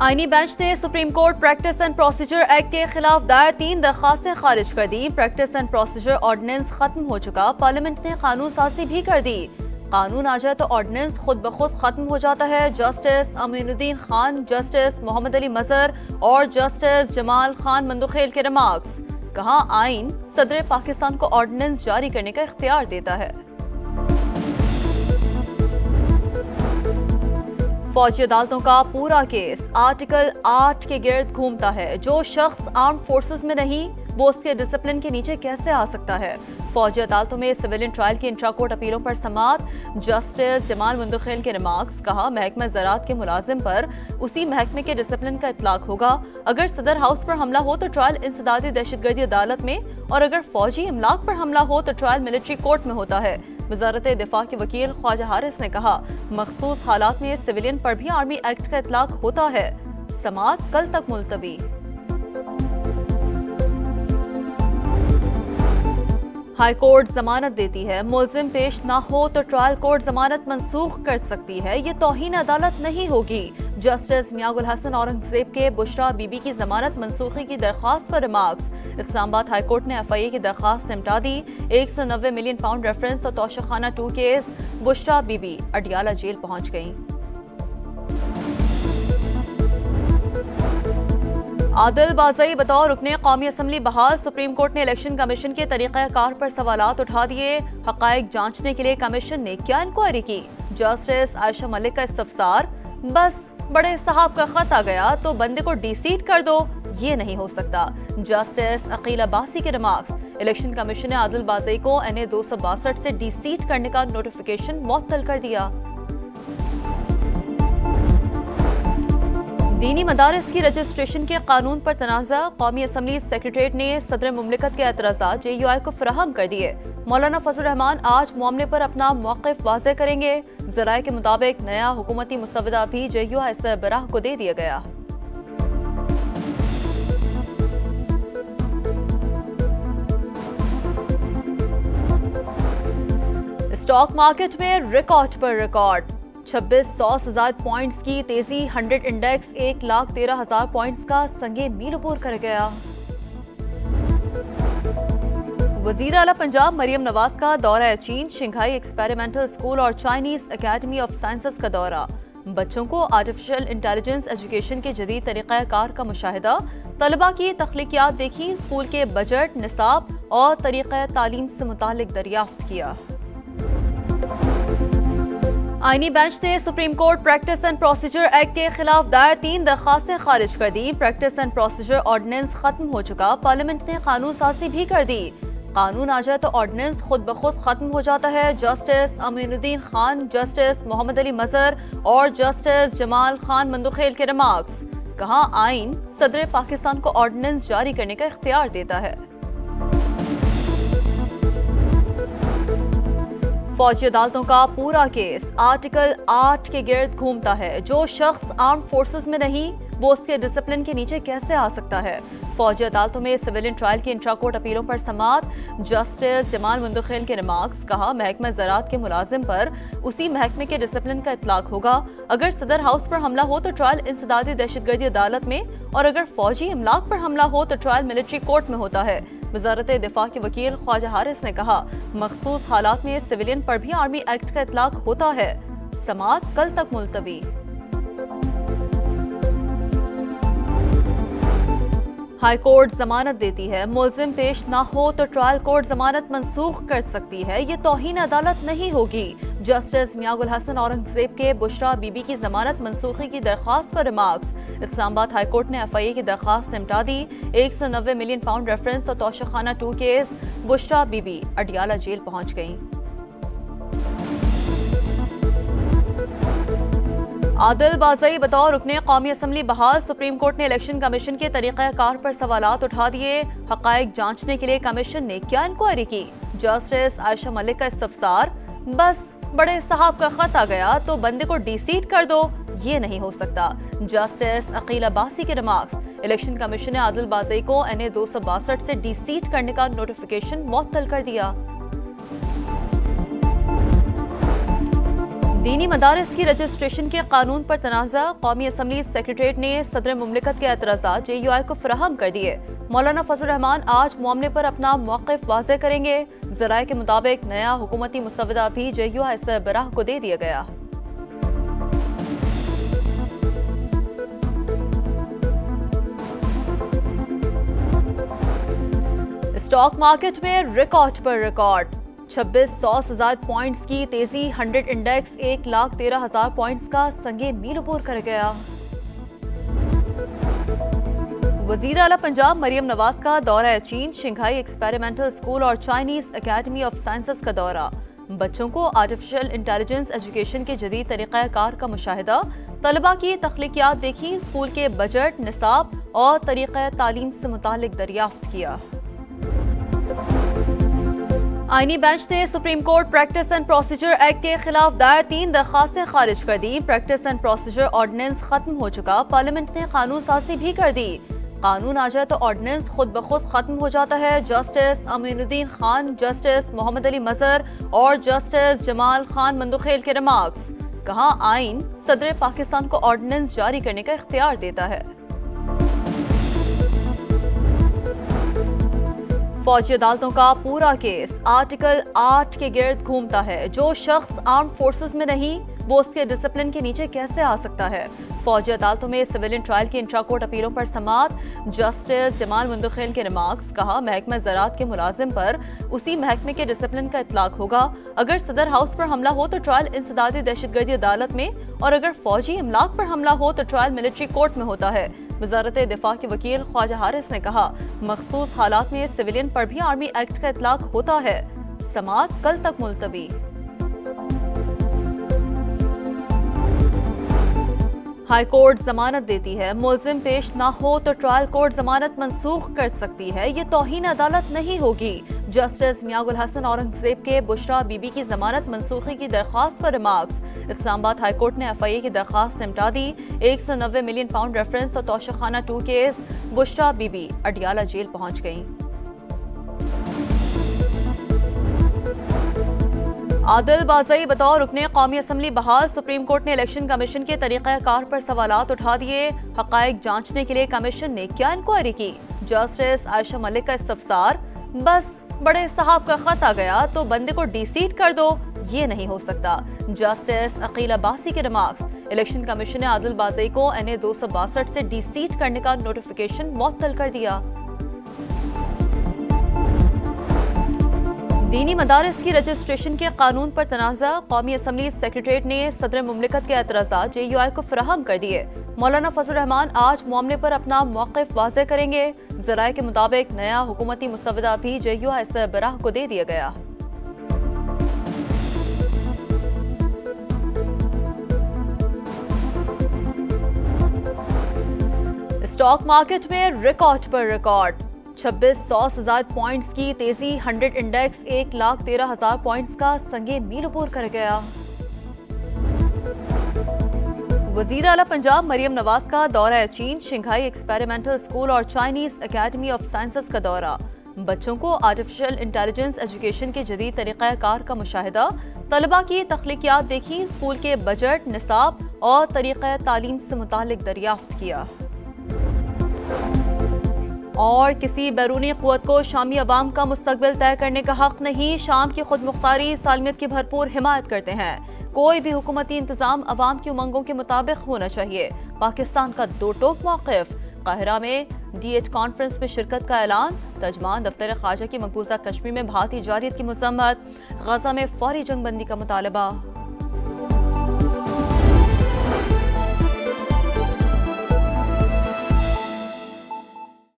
आईनी बेंच ने supreme court practice and procedure act के खिलाफ दायर 3 दरखास्तें खारिज कर दी। प्रैक्टिस एंड प्रोसीजर ऑर्डिनेंस खत्म हो चुका, पार्लियामेंट ने कानून साजी भी कर दी। कानून आ जाए तो ऑर्डिनेंस खुद ब खुद खत्म हो जाता है। जस्टिस अमीनुद्दीन खान, जस्टिस मोहम्मद अली मजहर और जस्टिस जमाल खान मंदुखेल के रिमार्क्स। कहा, आइन सदर पाकिस्तान को ऑर्डिनेंस जारी करने का इख्तियार देता है। फौजी अदालतों का पूरा केस आर्टिकल 8 के गिर्द घूमता है। जो शख्स आर्म फोर्सेस में नहीं, वो उसके डिसिप्लिन के नीचे कैसे आ सकता है। फौजी अदालतों में सिविलियन ट्रायल की इंट्रा कोर्ट अपीलों पर समाअत। जस्टिस जमाल मंदुखेल के रिमार्क्स। कहा, महकमा ज़राअत के मुलाजिम पर उसी महकमे के डिसिप्लिन का इतलाक होगा। अगर सदर हाउस पर हमला हो तो ट्रायल इंसदादी दहशतगर्दी अदालत में, और अगर फौजी इमलाक पर हमला हो तो ट्रायल मिलिट्री कोर्ट में होता है। वजारत दिफा के वकील ख्वाजा हारिस ने कहा, मखसूस हालात में सिविलियन पर भी आर्मी एक्ट का इतलाक होता है। समाअत कल तक मुलतवी। हाई कोर्ट जमानत देती है, मुलजिम पेश ना हो तो ट्रायल कोर्ट जमानत मंसूख कर सकती है। ये तौहीन अदालत नहीं होगी। जस्टिस मियागुल हसन औरंगजेब के बुशरा बीबी की जमानत मंसूखी की दरख्वास्त पर रिमार्क्स। इस्लामाबाद हाई कोर्ट ने FIA की दरख्वास्त निपटा दी। 190 मिलियन पाउंड रेफरेंस और तोशाखाना 2 केस। बुशरा बीबी अडियाला जेल पहुंच गईं। आदिल बाज़ई बतौर रुकने कौमी असम्बली बहाल। सुप्रीम कोर्ट ने इलेक्शन कमीशन के तरीक़ाकार पर सवालात उठा दिए। हक़ाइक़ जांचने के लिए कमीशन ने क्या इंक्वायरी की। जस्टिस आयशा मलिक का इस्तफसार। बस बड़े साहब का खत आ गया तो बंदे को डीसीट कर दो, ये नहीं हो सकता। जस्टिस अकील अब्बासी के रिमार्क्स। इलेक्शन कमीशन ने आदिल बाज़ई को NA 262 से डीसीट करने का नोटिफिकेशन मुअत्तल कर दिया। दीनी मदारिस की रजिस्ट्रेशन के कानून पर तनाज़ा। कौमी असम्बली सेक्रेटरीट ने सदर मुमलिकत के एतराज़ात JUI को फराहम कर दिए। मौलाना फजल रहमान आज मामले पर अपना मौक़िफ़ वाज़ेह करेंगे। ज़राए के मुताबिक नया हुकूमती मुसवदा भी JUI सरबराह को दे दिया गया। स्टॉक मार्केट में रिकॉर्ड पर रिकॉर्ड। 2600 से ज्यादा पॉइंट्स की तेजी। 100 इंडेक्स 1,13,000 पॉइंट्स का संगे मील अबूर कर गया। वजीर आला पंजाब मरियम नवाज का दौरा चीन, शंघाई एक्सपेरिमेंटल स्कूल और चाइनीज एकेडमी ऑफ साइंसेस का दौरा। बच्चों को आर्टिफिशियल इंटेलिजेंस एजुकेशन के जदीद तरीक़ाकार का मुशाहिदा। तलबा की तख्लीकियात देखी। स्कूल के बजट, निसाब और तरीक़ा तालीम से मुतालिक दरियाफ्त किया। आईनी बेंच ने supreme court practice and procedure act के खिलाफ दायर 3 दरखास्तें खारिज कर दी। प्रैक्टिस एंड प्रोसीजर ऑर्डिनेंस खत्म हो चुका, पार्लियामेंट ने कानून साजी भी कर दी। कानून आ जाए तो ऑर्डिनेंस खुद ब खुद खत्म हो जाता है। जस्टिस अमीनुद्दीन खान, जस्टिस मोहम्मद अली मजहर और जस्टिस जमाल खान मंदुखेल के रिमार्क्स। कहा, आइन सदर पाकिस्तान को ऑर्डिनेंस जारी करने का इख्तियार देता है। फौजी अदालतों का पूरा केस आर्टिकल 8 के गिर्द घूमता है। जो शख्स आर्म फोर्सेस में नहीं, वो उसके डिसिप्लिन के नीचे कैसे आ सकता है। फौजी अदालतों में सिविलियन ट्रायल की इंट्रा कोर्ट अपीलों पर समाअत। जस्टिस जमाल मंदुखेल के रिमार्क्स। कहा, महकमा ज़राअत के मुलाजिम पर उसी महकमे के डिसिप्लिन का इतलाक होगा। अगर सदर हाउस पर हमला हो तो ट्रायल इंसदादी दहशतगर्दी अदालत में, और अगर फौजी इमलाक पर हमला हो तो ट्रायल मिलिट्री कोर्ट में होता है। वजारत दिफा के वकील ख्वाजा हारिस ने कहा, मखसूस हालात में सिविलियन पर भी आर्मी एक्ट का इतलाक होता है। समाअत कल तक मुलतवी। हाई कोर्ट जमानत देती है, मुलजिम पेश ना हो तो ट्रायल कोर्ट जमानत मंसूख कर सकती है। ये तौहीन अदालत नहीं होगी। जस्टिस मियागुल हसन औरंगजेब के बुशरा बीबी की जमानत मंसूखी की दरख्वास्त पर रिमार्क्स। इस्लामाबाद हाई कोर्ट ने FIA की दरख्वास्त निपटा दी। 190 मिलियन पाउंड रेफरेंस और तोशाखाना 2 केस। बुशरा बीबी अडियाला जेल पहुंच गईं। आदिल बाज़ई बतौर रुकने कौमी असम्बली बहाल। सुप्रीम कोर्ट ने इलेक्शन कमीशन के तरीक़ाकार पर सवालात उठा दिए। हक़ाइक़ जांचने के लिए कमीशन ने क्या इंक्वायरी की। जस्टिस आयशा मलिक का इस्तफसार। बस बड़े साहब का खत आ गया तो बंदे को डीसीट कर दो, ये नहीं हो सकता। जस्टिस अकील अब्बासी के रिमार्क्स। इलेक्शन कमीशन ने आदिल बाज़ई को NA 262 से डीसीट करने का नोटिफिकेशन मुअत्तल कर दिया। दीनी मदारिस की रजिस्ट्रेशन के कानून पर तनाज़ा, कौमी असम्बली सेक्रेटरीट ने सदर मुमलिकत के एतराज़ात JUI को फराहम कर दिए। मौलाना फजल रहमान आज मामले पर अपना मौक़िफ़ वाज़ेह करेंगे। ज़राए के मुताबिक नया हुकूमती मुसवदा भी JUI सरबराह को दे दिया गया। स्टॉक मार्केट में रिकॉर्ड पर रिकॉर्ड, 2600 से ज़ायद पॉइंट्स की तेजी, 100 इंडेक्स 1,13,000 पॉइंट्स का संगे मील अबूर कर गया। वज़ीर आला पंजाब मरियम नवाज का दौरा चीन, शंघाई एक्सपेरिमेंटल स्कूल और चाइनीज एकेडमी ऑफ साइंसेस का दौरा। बच्चों को आर्टिफिशियल इंटेलिजेंस एजुकेशन के जदीद तरीक़ाकार का मुशाहिदा, तलबा की तख्लीकियात देखी, स्कूल के बजट, निसाब और तरीक़ा तालीम से मुतालिक दरियाफ्त किया। आईनी बेंच ने supreme court practice and procedure act के खिलाफ दायर 3 दरखास्तें खारिज कर दी। प्रैक्टिस एंड प्रोसीजर ऑर्डिनेंस खत्म हो चुका, पार्लियामेंट ने कानून साजी भी कर दी। कानून आ जाए तो ऑर्डिनेंस खुद ब खुद खत्म हो जाता है। जस्टिस अमीनुद्दीन खान, जस्टिस मोहम्मद अली मजहर और जस्टिस जमाल खान मंदुखेल के रिमार्क्स। कहा, आइन सदर पाकिस्तान को ऑर्डिनेंस जारी करने का इख्तियार देता है। फौजी अदालतों का पूरा केस आर्टिकल 8 के गिर्द घूमता है। जो शख्स आर्म फोर्सेस में नहीं, वो उसके डिसिप्लिन के नीचे कैसे आ सकता है। फौजी अदालतों में सिविलियन ट्रायल की इंट्रा कोर्ट अपीलों पर समाअत, जस्टिस जमाल मुंदखेल के रिमार्क्स। कहा, महकमा ज़राअत के मुलाजिम पर उसी महकमे के डिसिप्लिन का इतलाक होगा। अगर सदर हाउस पर हमला हो तो ट्रायल इंसदादी दहशतगर्दी अदालत में, और अगर फौजी इमलाक पर हमला हो तो ट्रायल मिलिट्री कोर्ट में होता है। वजारत दिफा के वकील ख्वाजा हारिस ने कहा, मखसूस हालात में सिविलियन पर भी आर्मी एक्ट का इतलाक होता है। समाअत कल तक मुलतवी। हाई कोर्ट जमानत देती है, मुलजिम पेश ना हो तो ट्रायल कोर्ट जमानत मंसूख कर सकती है। ये तौहीन अदालत नहीं होगी। जस्टिस मियागुल हसन औरंगजेब के बुशरा बीबी की जमानत मंसूखी की दरख्वास्त पर रिमार्क्स। इस्लामाबाद हाई कोर्ट ने FIA की दरख्वास्त निपटा दी। 190 मिलियन पाउंड रेफरेंस और तोशाखाना 2 केस, बुशरा बीबी अडियाला जेल पहुंच गईं। आदिल बाज़ई बतौर रुकने कौमी असम्बली बहाल, सुप्रीम कोर्ट ने इलेक्शन कमीशन के तरीक़ाकार पर सवालात उठा दिए। हक़ाइक़ जांचने के लिए कमीशन ने क्या इंक्वायरी की। जस्टिस आयशा मलिक का इस्तफसार, बस बड़े साहब का खत आ गया तो बंदे को डीसीट कर दो, ये नहीं हो सकता। जस्टिस अकील अब्बासी के रिमार्क्स, इलेक्शन कमीशन ने आदिल बाज़ई को NA 262 से डीसीट करने का नोटिफिकेशन मुअत्तल कर दिया। दीनी मदारिस की रजिस्ट्रेशन के कानून पर तनाज़ा, कौमी असम्बली सेक्रेटरीट ने सदर मुमलिकत के एतराज़ात JUI को फराहम कर दिए। मौलाना फजल रहमान आज मामले पर अपना मौक़िफ़ वाज़ेह करेंगे। ज़राए के मुताबिक नया हुकूमती मुसवदा भी JUI सरबराह को दे दिया गया। स्टॉक मार्केट में रिकॉर्ड पर रिकॉर्ड, 2600 से ज़ायद पॉइंट्स की तेजी, 100 इंडेक्स 1,13,000 पॉइंट्स का संगे मील अबूर कर गया। वज़ीर आला पंजाब मरियम नवाज का दौरा चीन, शंघाई एक्सपेरिमेंटल स्कूल और चाइनीज एकेडमी ऑफ साइंसेस का दौरा। बच्चों को आर्टिफिशियल इंटेलिजेंस एजुकेशन के जदीद तरीक़ाकार का मुशाहिदा, तलबा की तख्लीकियात देखी, स्कूल के बजट, निसाब और तरीक़ा तालीम से मुतालिक दरियाफ्त किया। और किसी बैरूनी क़ुव्वत को शामी अवाम का मुस्तक़बिल तय करने का हक़ नहीं। शाम की खुद मुख्तारी सालमियत की भरपूर हिमायत करते हैं। कोई भी हुकूमती इंतज़ाम अवाम की उमंगों के मुताबिक होना चाहिए। पाकिस्तान का दो टोक मौक़िफ़। काहिरा में DH कॉन्फ्रेंस में शिरकत का ऐलान। तर्जमान दफ्तर ख्वाजा की मकबूजा कश्मीर में भारतीय जारियत की मज़म्मत। गजा में फौरी जंगबंदी का मुतालबा।